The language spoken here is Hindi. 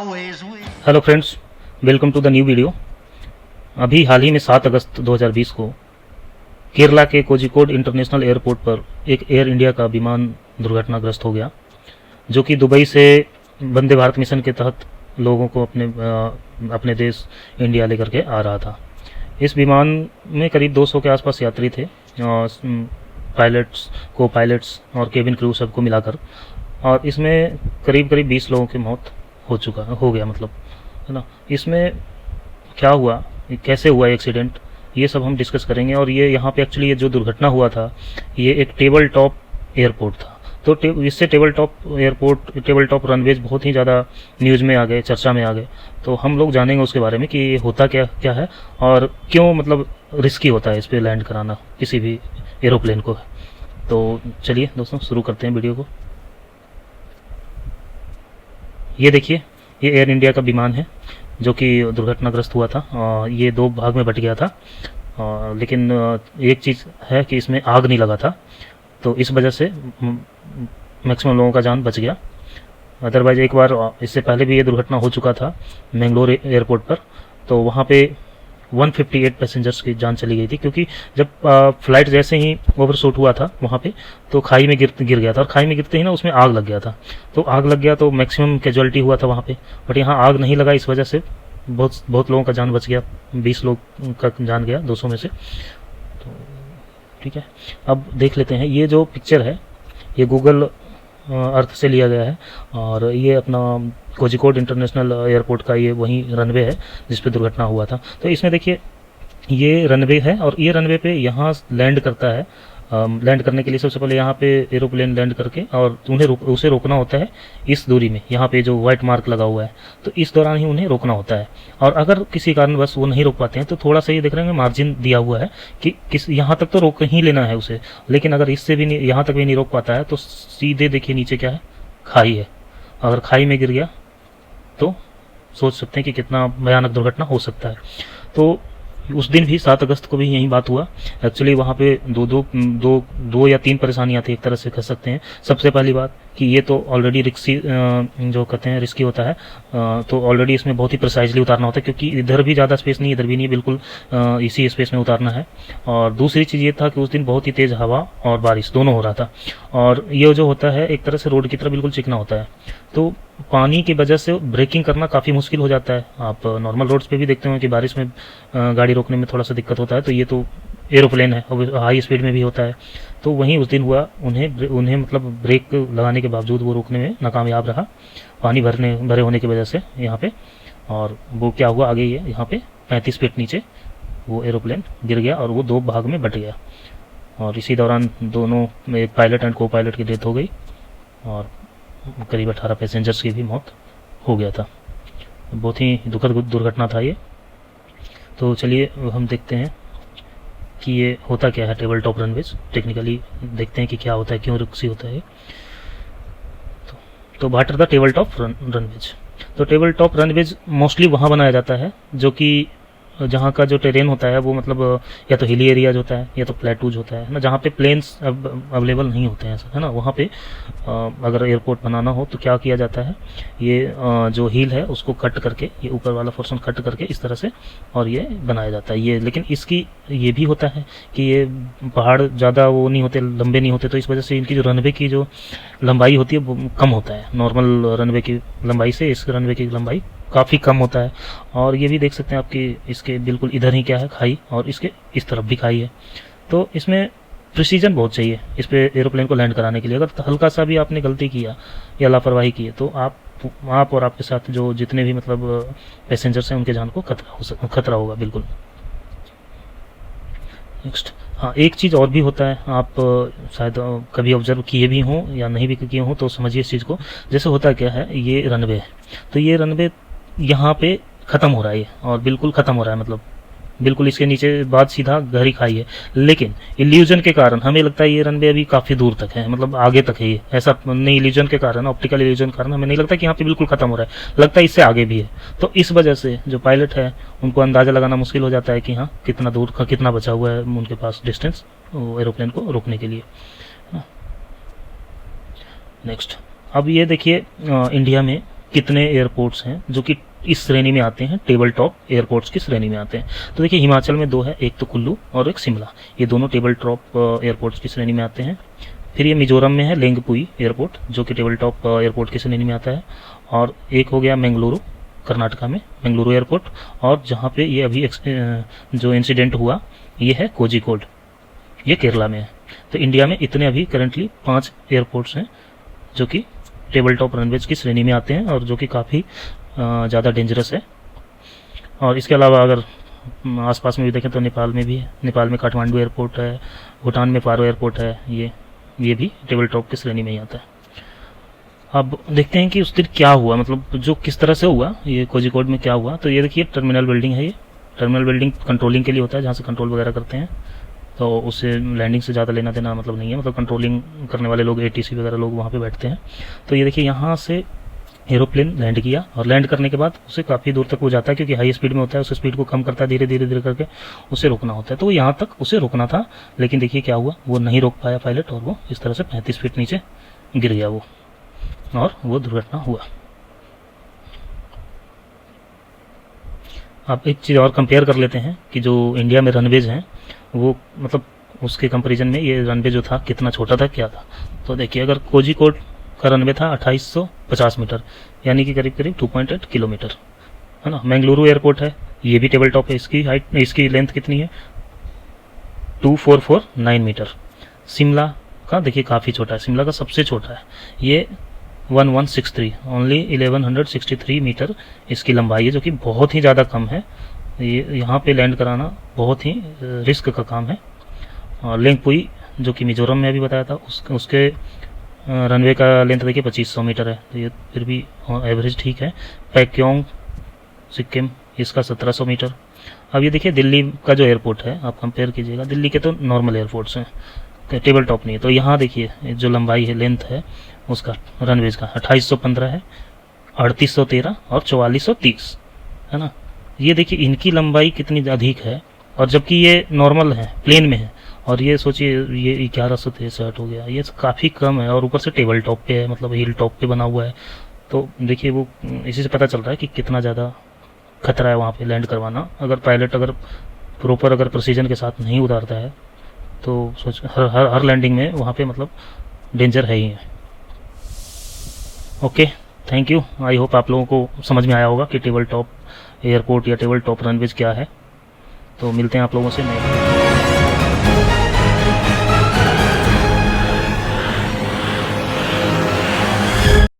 Hello friends, welcome to the new video. अभी हाल ही में 7 अगस्त 2020 को केरला के कोझिकोड इंटरनेशनल एयरपोर्ट पर एक एयर इंडिया का विमान दुर्घटनाग्रस्त हो गया, जो कि दुबई से वंदे भारत मिशन के तहत लोगों को अपने देश इंडिया लेकर के आ रहा था। इस विमान में करीब 200 के आसपास यात्री थे, पायलट्स, को पायलट्स और केबिन क्रू सबको मिलाकर, और इसमें करीब 20 लोगों की मौत हो गया, मतलब, है ना। इसमें क्या हुआ, कैसे हुआ एक्सीडेंट, ये सब हम डिस्कस करेंगे। और ये यहाँ पे एक्चुअली ये जो दुर्घटना हुआ था, ये एक टेबल टॉप एयरपोर्ट था। तो इससे टेबल टॉप रनवेज बहुत ही ज़्यादा न्यूज़ में आ गए, चर्चा में आ गए। तो हम लोग जानेंगे उसके बारे में कि ये होता क्या क्या है और क्यों, मतलब रिस्की होता है इस पर लैंड कराना किसी भी एरोप्लेन को। तो चलिए दोस्तों, शुरू करते हैं वीडियो को। ये देखिए, ये एयर इंडिया का विमान है जो कि दुर्घटनाग्रस्त हुआ था। ये 2 भाग में बट गया था, लेकिन एक चीज़ है कि इसमें आग नहीं लगा था, तो इस वजह से मैक्सिमम लोगों का जान बच गया। अदरवाइज एक बार इससे पहले भी ये दुर्घटना हो चुका था मैंगलोर एयरपोर्ट पर, तो वहाँ पे 158 पैसेंजर्स की जान चली गई थी, क्योंकि जब फ्लाइट जैसे ही ओवरशूट हुआ था वहाँ पे, तो खाई में गिर गया था, और खाई में गिरते ही ना उसमें आग लग गया था। तो आग लग गया तो मैक्सिमम कैजुअलिटी हुआ था वहाँ पे, बट यहाँ आग नहीं लगा, इस वजह से बहुत लोगों का जान बच गया। 20 लोग का जान गया 200 में से। तो ठीक है, अब देख लेते हैं। ये जो पिक्चर है ये गूगल अर्थ से लिया गया है, और ये अपना कोझिकोड इंटरनेशनल एयरपोर्ट का ये वही रनवे है जिस पे दुर्घटना हुआ था। तो इसमें देखिए, ये रनवे है, और ये रनवे पे यहाँ लैंड करता है। लैंड करने के लिए सबसे पहले यहाँ पे एरोप्लेन लैंड करके, और उसे रोकना होता है इस दूरी में, यहाँ पे जो व्हाइट मार्क लगा हुआ है, तो इस दौरान ही उन्हें रोकना होता है। और अगर किसी कारणवश वो नहीं रोक पाते हैं तो थोड़ा सा ये देख रहे हैं मार्जिन दिया हुआ है कि यहाँ तक तो रोक ही लेना है उसे, लेकिन अगर इससे भी यहाँ तक भी नहीं रोक पाता है तो सीधे देखिए नीचे क्या है, खाई है। अगर खाई में गिर गया तो सोच सकते हैं कि कितना भयानक दुर्घटना हो सकता है। तो उस दिन भी 7 अगस्त को भी यही बात हुआ। एक्चुअली वहाँ पे दो या 3 परेशानियाँ थी, एक तरह से कह सकते हैं। सबसे पहली बात कि ये तो ऑलरेडी रिस्की, जो कहते हैं रिस्की होता है, तो ऑलरेडी इसमें बहुत ही प्रिसाइजली उतारना होता है, क्योंकि इधर भी ज़्यादा स्पेस नहीं, इधर भी नहीं, बिल्कुल इसी स्पेस में उतारना है। और दूसरी चीज़ ये था कि उस दिन बहुत ही तेज़ हवा और बारिश दोनों हो रहा था, और ये जो होता है एक तरह से रोड की तरह बिल्कुल चिकना होता है, तो पानी की वजह से ब्रेकिंग करना काफ़ी मुश्किल हो जाता है। आप नॉर्मल रोड्स पे भी देखते हो कि बारिश में गाड़ी रोकने में थोड़ा सा दिक्कत होता है, तो ये तो एरोप्लेन है, हाई स्पीड में भी होता है। तो वहीं उस दिन हुआ, उन्हें मतलब ब्रेक लगाने के बावजूद वो रोकने में नाकामयाब रहा, पानी भरे होने की वजह से यहाँ पे। और वो क्या हुआ आगे, ये यहाँ पे 35 फीट नीचे वो एरोप्लेन गिर गया और वो 2 भाग में बट गया, और इसी दौरान दोनों में एक पायलट एंड को पायलट की डेथ हो गई, और करीब 18 पैसेंजर्स की भी मौत हो गया था। बहुत ही दुखद दुर्घटना था ये। तो चलिए हम देखते हैं कि ये होता क्या है टेबल टॉप रनवेज, टेक्निकली देखते हैं कि क्या होता है, क्यों रिस्की होता है। तो what are the table top runways. तो टेबल टॉप रनवेज मोस्टली वहाँ बनाया जाता है जो कि जहाँ का जो टेरेन होता है वो, मतलब या तो हिली एरियाज होता है या तो प्लेटूज होता है ना, जहाँ पे प्लेन्स अवेलेबल नहीं होते हैं, है ना। वहाँ पे अगर एयरपोर्ट बनाना हो तो क्या किया जाता है, ये जो हिल है उसको कट करके, ये ऊपर वाला पोर्शन कट करके इस तरह से, और ये बनाया जाता है ये। लेकिन इसकी ये भी होता है कि ये पहाड़ ज़्यादा वो नहीं होते, लंबे नहीं होते, तो इस वजह से इनकी जो रनवे की जो लंबाई होती है वो कम होता है। नॉर्मल रनवे की लंबाई से इस रनवे की लंबाई काफ़ी कम होता है। और ये भी देख सकते हैं आपकी, इसके बिल्कुल इधर ही क्या है, खाई, और इसके इस तरफ भी खाई है। तो इसमें प्रिसीजन बहुत चाहिए इस पे एरोप्लेन को लैंड कराने के लिए। अगर हल्का सा भी आपने गलती किया या लापरवाही की है तो आप और आपके साथ जो जितने भी मतलब पैसेंजर्स हैं उनके जान को खतरा होगा बिल्कुल। नेक्स्ट, हाँ, एक चीज़ और भी होता है, आप शायद कभी ऑब्जर्व किए भी हों या नहीं भी किए हों, तो समझिए इस चीज़ को। जैसे होता क्या है, ये रनवे है, तो ये रनवे यहाँ पे ख़त्म हो रहा है, और बिल्कुल ख़त्म हो रहा है, मतलब बिल्कुल इसके नीचे बाद सीधा गहरी खाई है। लेकिन इल्यूजन के कारण हमें लगता है ये रनवे अभी काफ़ी दूर तक है, मतलब आगे तक है ये, ऐसा नहीं। इल्यूजन के कारण, ऑप्टिकल इल्यूजन के कारण हमें नहीं लगता कि यहाँ पे बिल्कुल ख़त्म हो रहा है, लगता है इससे आगे भी है। तो इस वजह से जो पायलट है उनको अंदाज़ा लगाना मुश्किल हो जाता है कि हाँ कितना दूर का, कितना बचा हुआ है उनके पास डिस्टेंस एरोप्लेन को रोकने के लिए। नेक्स्ट, अब ये देखिए इंडिया में कितने एयरपोर्ट्स हैं जो कि इस श्रेणी में आते हैं, टेबल टॉप एयरपोर्ट्स की श्रेणी में आते हैं। तो देखिए हिमाचल में दो है, एक तो कुल्लू और एक शिमला, ये दोनों टेबल टॉप एयरपोर्ट्स की श्रेणी में आते हैं। फिर ये मिजोरम में है लेंगपुई एयरपोर्ट जो कि टेबल टॉप एयरपोर्ट की श्रेणी में आता है। और एक हो गया बेंगलुरु कर्नाटका में बेंगलुरु एयरपोर्ट, और जहाँ पे ये अभी जो इंसिडेंट हुआ ये है कोझिकोड, ये केरला में है। तो इंडिया में इतने अभी करंटली 5 एयरपोर्ट्स हैं जो कि टेबल टॉप रनवेज की श्रेणी में आते हैं और जो कि काफ़ी ज़्यादा डेंजरस है। और इसके अलावा अगर आसपास में भी देखें तो नेपाल में भी है, नेपाल में काठमांडू एयरपोर्ट है, भूटान में पारो एयरपोर्ट है, ये भी टेबल टॉप की श्रेणी में ही आता है। अब देखते हैं कि उस दिन क्या हुआ, मतलब जो किस तरह से हुआ, ये कोझिकोड में क्या हुआ। तो ये देखिए टर्मिनल बिल्डिंग है, ये टर्मिनल बिल्डिंग कंट्रोलिंग के लिए होता है, जहाँ से कंट्रोल वगैरह करते हैं। तो उससे लैंडिंग से ज़्यादा लेना देना मतलब नहीं है, मतलब कंट्रोलिंग करने वाले लोग एटीसी वगैरह लोग वहाँ पे बैठते हैं। तो ये देखिए यहाँ से एरोप्लेन लैंड किया और लैंड करने के बाद उसे काफ़ी दूर तक वो जाता है, क्योंकि हाई स्पीड में होता है, उस स्पीड को कम करता है, धीरे धीरे धीरे करके उसे रोकना होता है। तो वो यहाँ तक उसे रोकना था, लेकिन देखिए क्या हुआ, वो नहीं रोक पाया पायलट और वो इस तरह से 35 फीट नीचे गिर गया वो, और वो दुर्घटना हुआ। अब एक चीज़ और कंपेयर कर लेते हैं कि जो इंडिया में रनवेज हैं वो मतलब उसके कंपैरिजन में ये रनवे जो था कितना छोटा था, क्या था। तो देखिए अगर कोझिकोड का रनवे था 2850 मीटर, यानी कि करीब करीब 2.8 किलोमीटर, है ना। बेंगलुरु एयरपोर्ट है, ये भी टेबल टॉप है, इसकी हाइट, इसकी लेंथ कितनी है, 2449 मीटर। शिमला का देखिए काफ़ी छोटा है, शिमला का सबसे छोटा है, ये 1163 ओनली 1163 मीटर इसकी लंबाई है, जो कि बहुत ही ज़्यादा कम है। ये यहाँ पे लैंड कराना बहुत ही रिस्क का काम है। और लेंगपुई जो कि मिजोरम में अभी बताया था, उसके रनवे का लेंथ देखिए 2500 मीटर है, तो ये फिर भी एवरेज ठीक है। पैक्योंग सिक्किम, इसका 1700 मीटर। अब ये देखिए दिल्ली का जो एयरपोर्ट है, आप कंपेयर कीजिएगा, दिल्ली के तो नॉर्मल एयरपोर्ट्स हैं, टेबल टॉप नहीं है। तो यहाँ देखिए जो लंबाई है, लेंथ है उसका रनवेज का 2815 है, 3813 और 4430, है ना। ये देखिए इनकी लंबाई कितनी अधिक है, और जबकि ये नॉर्मल है, प्लेन में है, और ये सोचिए ये 1163 हो गया, ये काफ़ी कम है, और ऊपर से टेबल टॉप पे है, मतलब हिल टॉप पे बना हुआ है। तो देखिए वो इसी से पता चल रहा है कि कितना ज़्यादा खतरा है वहाँ पे लैंड करवाना। अगर पायलट अगर प्रॉपर अगर प्रिसीजन के साथ नहीं उतारता है तो सोच हर लैंडिंग में वहाँ पे मतलब डेंजर है ही है। Okay, thank you. I hope आप लोगों को समझ में आया होगा कि टेबल टॉप एयरपोर्ट या टेबल टॉप रनवेज क्या है। तो मिलते हैं आप लोगों से नए